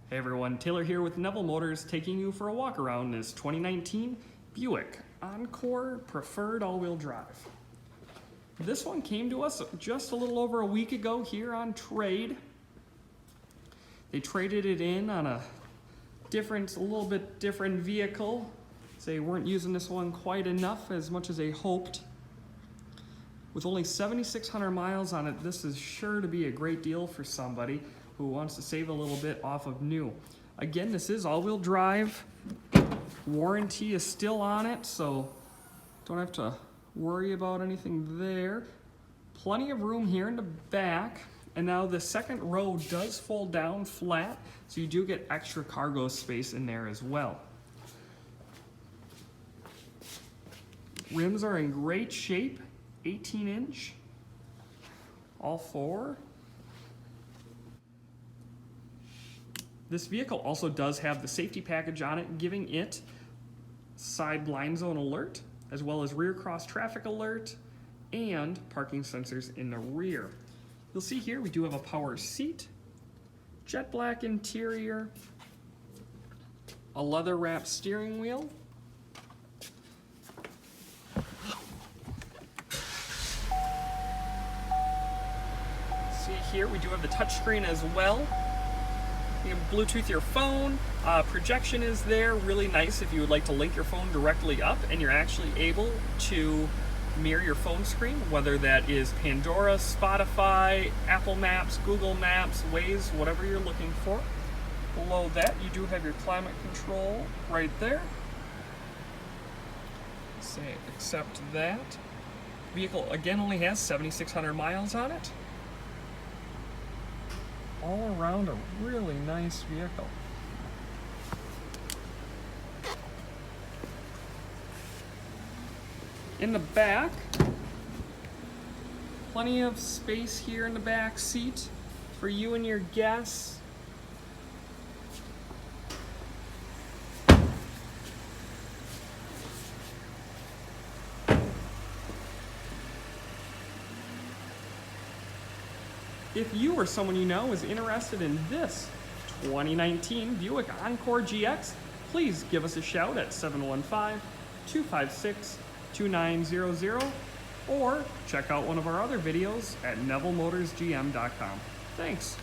Hey everyone, Taylor here with Neville Motors, taking you for a walk around this 2019 Buick Encore Preferred All-Wheel Drive. This one came to us just a little over a week ago here on trade. They traded it in on a little bit different vehicle. They weren't using this one quite enough, as much as they hoped. With only 7,600 miles on it, this is sure to be a great deal for somebody who wants to save a little bit off of new. Again, this is all-wheel drive. Warranty is still on it, so don't have to worry about anything there. Plenty of room here in the back, and now the second row does fold down flat, so you do get extra cargo space in there as well. Rims are in great shape, 18-inch, all four. This vehicle also does have the safety package on it, giving it side blind zone alert, as well as rear cross traffic alert, and parking sensors in the rear. You'll see here we do have a power seat, jet black interior, a leather wrapped steering wheel, see here we do have the touchscreen as well. You can Bluetooth your phone, projection is there, really nice if you would like to link your phone directly up and you're actually able to mirror your phone screen, whether that is Pandora, Spotify, Apple Maps, Google Maps, Waze, whatever you're looking for. Below that you do have your climate control right there. Say accept that. Vehicle again only has 7,600 miles on it. All around a really nice vehicle. In the back, plenty of space here in the back seat for you and your guests. If you or someone you know is interested in this 2019 Buick Encore GX, please give us a shout at 715-256-2900 or check out one of our other videos at NevilleMotorsGM.com. Thanks.